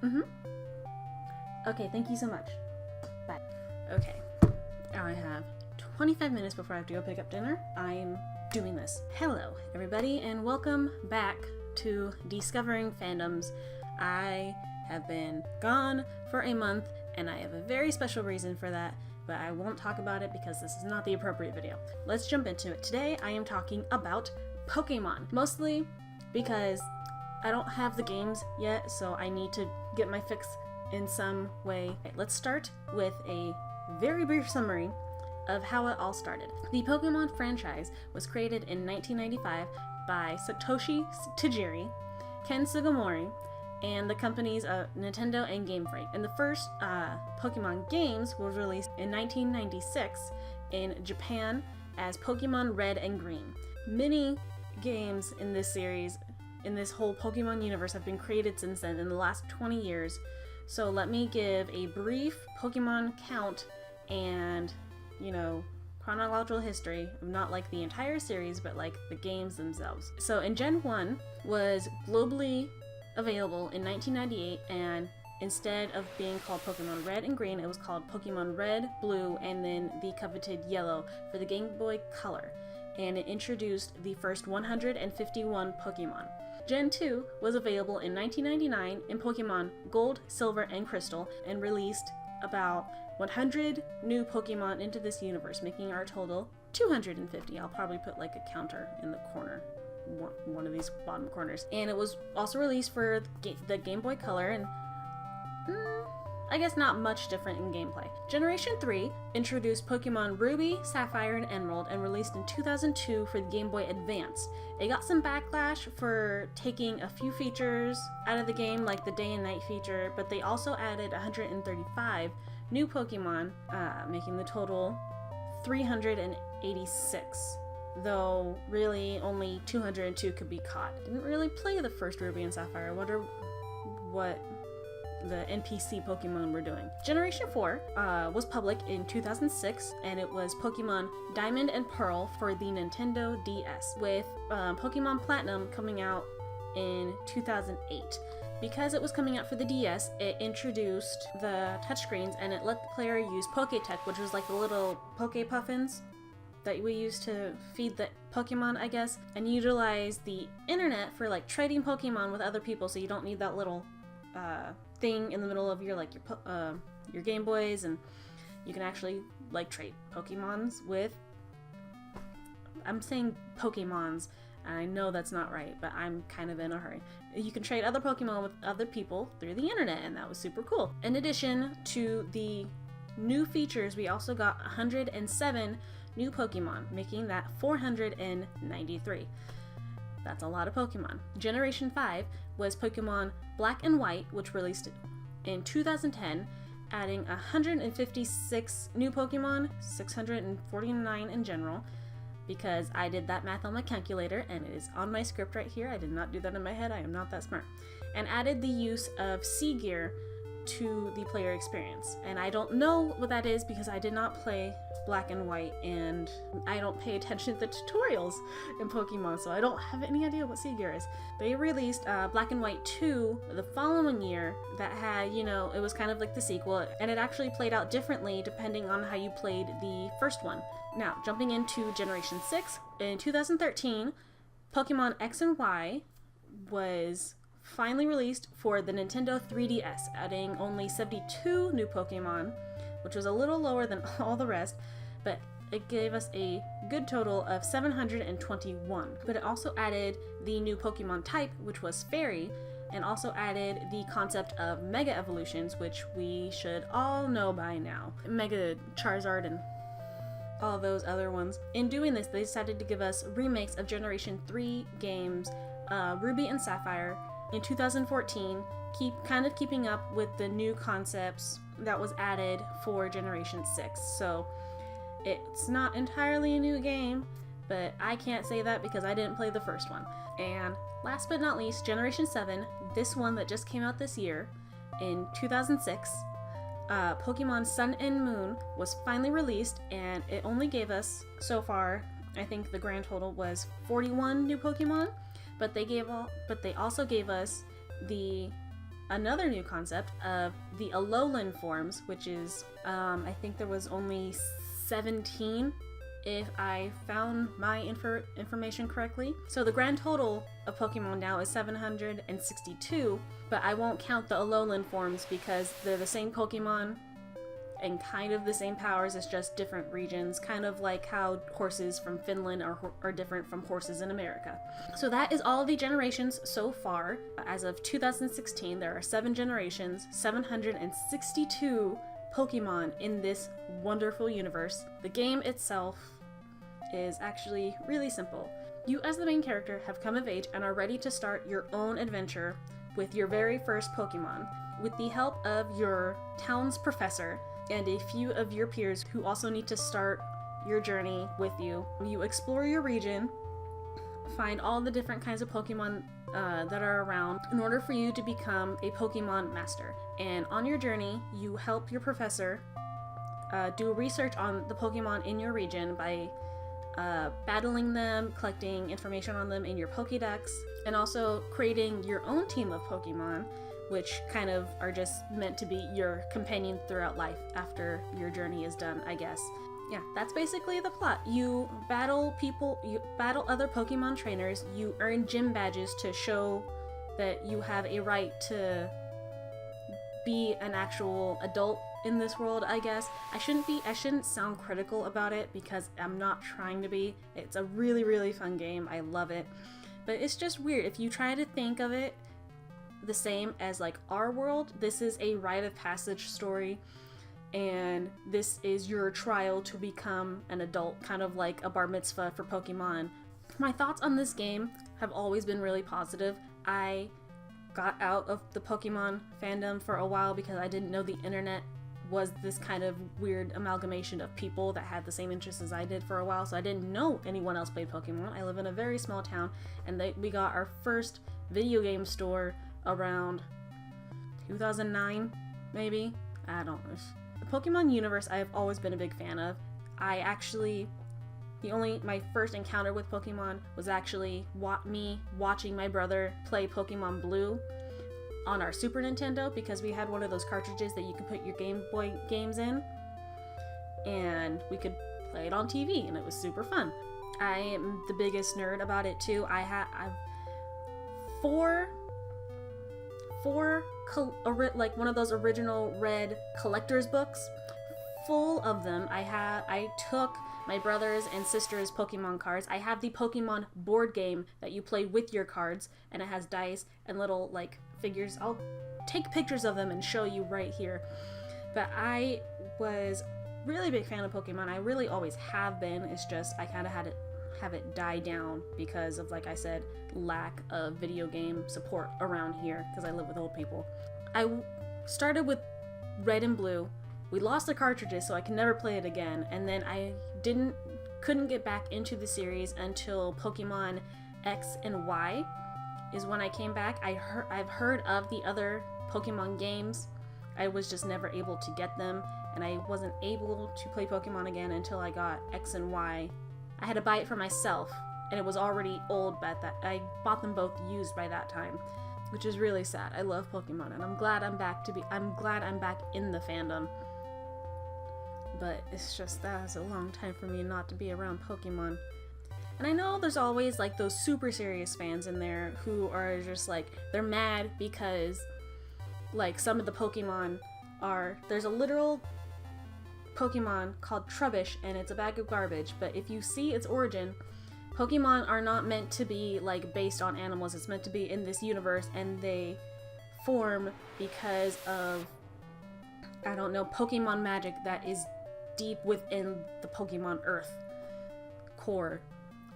Okay, thank you so much. Bye. Okay, now I have 25 minutes before I have to go pick up dinner. I'm doing this. Hello, everybody, and welcome back to Discovering Fandoms. I have been gone for a month, and I have a very special reason for that, but I won't talk about it because this is not the appropriate video. Let's jump into it. Today, I am talking about Pokémon, mostly because I don't have the games yet, so I need to get my fix in some way. Okay, let's start with a very brief summary of how it all started. The Pokemon franchise was created in 1995 by Satoshi Tajiri, Ken Sugimori, and the companies of Nintendo and Game Freak. And the first Pokemon games was released in 1996 in Japan as Pokemon Red and Green. Many games in this series, in this whole Pokemon universe, have been created since then in the last 20 years. So let me give a brief Pokemon count and, chronological history of not like the entire series, but like the games themselves. So in Gen 1 was globally available in 1998, and instead of being called Pokemon Red and Green, it was called Pokemon Red, Blue, and then the coveted Yellow for the Game Boy Color. And it introduced the first 151 Pokemon. Gen 2 was available in 1999 in Pokemon Gold, Silver, and Crystal, and released about 100 new Pokemon into this universe, making our total 250. I'll probably put like a counter in the corner, one of these bottom corners. And it was also released for the Game Boy Color, and I guess not much different in gameplay. Generation 3 introduced Pokemon Ruby, Sapphire, and Emerald, and released in 2002 for the Game Boy Advance. It got some backlash for taking a few features out of the game, like the day and night feature, but they also added 135 new Pokemon, making the total 386. Though really only 202 could be caught. Didn't really play the first Ruby and Sapphire. I wonder what the NPC Pokemon were doing. Generation 4 was public in 2006, and it was Pokemon Diamond and Pearl for the Nintendo DS, with Pokemon Platinum coming out in 2008. Because it was coming out for the DS, it introduced the touchscreens, and it let the player use Poketech, which was like the little Pokepuffins that we use to feed the Pokemon, I guess, and utilize the internet for like trading Pokemon with other people, so you don't need that little thing in the middle of your Game Boys, and you can actually like trade Pokemons with, I'm saying Pokemons, and I know that's not right, but I'm kind of in a hurry. You can trade other Pokemon with other people through the internet, and that was super cool. In addition to the new features, we also got 107 new Pokemon, making that 493. That's a lot of Pokemon. Generation 5 was Pokemon Black and White, which released in 2010, adding 156 new Pokemon, 649 in general, because I did that math on my calculator, and it is on my script right here. I did not do that in my head. I am not that smart. And added the use of Sea Gear to the player experience. And I don't know what that is because I did not play Black and White, and I don't pay attention to the tutorials in Pokemon, so I don't have any idea what Sea Gear is. They released Black and White 2 the following year that had, it was kind of like the sequel, and it actually played out differently depending on how you played the first one. Now, jumping into Generation 6, in 2013, Pokemon X and Y was finally released for the Nintendo 3DS, adding only 72 new Pokemon, which was a little lower than all the rest, but it gave us a good total of 721. But it also added the new Pokemon type, which was Fairy, and also added the concept of Mega Evolutions, which we should all know by now. Mega Charizard and all those other ones. In doing this, they decided to give us remakes of Generation 3 games, Ruby and Sapphire, in 2014, keeping up with the new concepts that was added for Generation 6. So it's not entirely a new game, but I can't say that because I didn't play the first one. And last but not least, Generation 7, this one that just came out this year in 2006, Pokemon Sun and Moon was finally released, and it only gave us, so far, I think the grand total was 41 new Pokemon, but they also gave us the another new concept of the Alolan forms, which is, I think there was only 17 if I found my information correctly. So the grand total of Pokemon now is 762, but I won't count the Alolan forms because they're the same Pokemon and kind of the same powers, it's just different regions, kind of like how horses from Finland are different from horses in America. So that is all the generations so far. As of 2016, there are 7 generations, 762 Pokemon in this wonderful universe. The game itself is actually really simple. You as the main character have come of age and are ready to start your own adventure with your very first Pokemon. With the help of your town's professor and a few of your peers who also need to start your journey with you, you explore your region, find all the different kinds of Pokemon that are around in order for you to become a Pokemon master. And on your journey, you help your professor do research on the Pokemon in your region by battling them, collecting information on them in your Pokédex, and also creating your own team of Pokemon, which kind of are just meant to be your companion throughout life after your journey is done, I guess. Yeah, that's basically the plot. You battle people, you battle other Pokemon trainers, you earn gym badges to show that you have a right to be an actual adult in this world, I guess. I shouldn't sound critical about it because I'm not trying to be. It's a really, really fun game. I love it. But it's just weird. If you try to think of it the same as like our world, this is a rite of passage story, and this is your trial to become an adult, kind of like a bar mitzvah for Pokemon. My thoughts on this game have always been really positive. I got out of the Pokemon fandom for a while because I didn't know the internet was this kind of weird amalgamation of people that had the same interests as I did for a while, so I didn't know anyone else played Pokemon. I live in a very small town, and we got our first video game store around 2009, maybe? I don't know. The Pokemon universe I have always been a big fan of. My first encounter with Pokemon was actually me watching my brother play Pokemon Blue on our Super Nintendo, because we had one of those cartridges that you can put your Game Boy games in, and we could play it on TV, and it was super fun. I am the biggest nerd about it too. I've four like one of those original red collector's books full of them. I took my brother's and sister's Pokemon cards. I have the Pokemon board game that you play with your cards, and it has dice and little like figures. I'll take pictures of them and show you right here. But I was really big fan of Pokemon. I really always have been. It's just I kind of had to have it die down because of, like I said, lack of video game support around here because I live with old people. I started with Red and Blue. We lost the cartridges, so I can never play it again. And then I couldn't get back into the series until Pokemon X and Y is when I came back. I've heard of the other Pokemon games. I was just never able to get them, and I wasn't able to play Pokemon again until I got X and Y. I had to buy it for myself, and it was already old by that. I bought them both used by that time, which is really sad. I love Pokemon, and I'm glad I'm back in the fandom. But it's just that was a long time for me not to be around Pokemon. And I know there's always like those super serious fans in there who are just like, they're mad because like some of the Pokemon there's a literal Pokemon called Trubbish, and it's a bag of garbage, but if you see its origin, Pokemon are not meant to be like based on animals. It's meant to be in this universe, and they form because of, I don't know, Pokemon magic that is deep within the Pokemon Earth core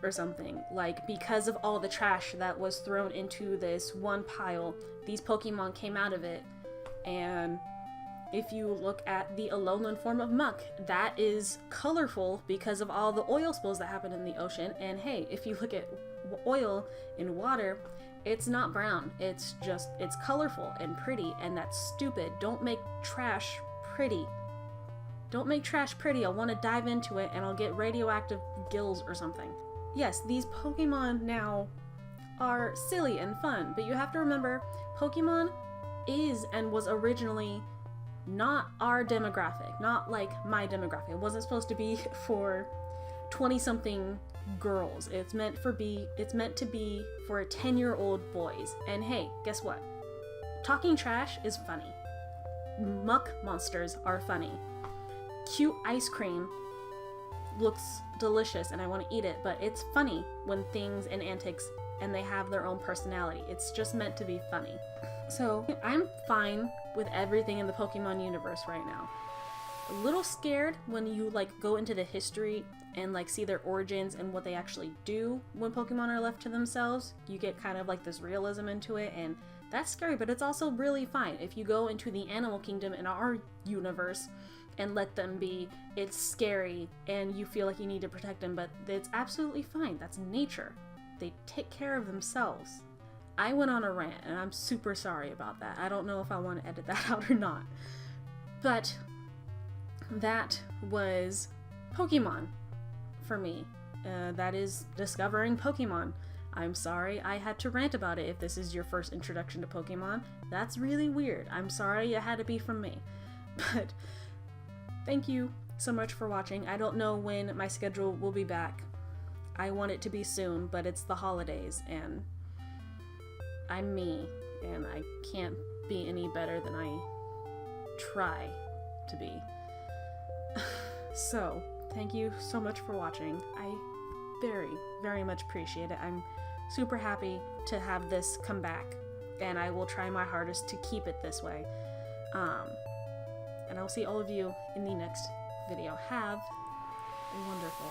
or something. Like, because of all the trash that was thrown into this one pile, these Pokemon came out of it. And if you look at the Alolan form of Muck, that is colorful because of all the oil spills that happen in the ocean. And hey, if you look at oil in water, it's not brown. It's colorful and pretty, and that's stupid. Don't make trash pretty. Don't make trash pretty. I'll want to dive into it and I'll get radioactive gills or something. Yes, these Pokemon now are silly and fun, but you have to remember, Pokemon is and was originally not our demographic, not like my demographic. It wasn't supposed to be for 20-something girls. It's meant to be for 10-year-old boys. And hey, guess what? Talking trash is funny. Muck monsters are funny. Cute ice cream looks delicious and I want to eat it, but it's funny when things and antics and they have their own personality. It's just meant to be funny. So I'm fine with everything in the Pokemon universe right now. A little scared when you like go into the history and like see their origins and what they actually do when Pokemon are left to themselves. You get kind of like this realism into it, and that's scary, but it's also really fine. If you go into the animal kingdom in our universe and let them be, it's scary and you feel like you need to protect them, but it's absolutely fine. That's nature. They take care of themselves. I went on a rant and I'm super sorry about that. I don't know if I want to edit that out or not. But that was Pokemon for me. That is discovering Pokemon. I'm sorry I had to rant about it if this is your first introduction to Pokemon. That's really weird. I'm sorry it had to be from me. But thank you so much for watching. I don't know when my schedule will be back. I want it to be soon, but it's the holidays and I'm me and I can't be any better than I try to be. So, thank you so much for watching. I very, very much appreciate it. I'm super happy to have this come back, and I will try my hardest to keep it this way. And I'll see all of you in the next video. Have a wonderful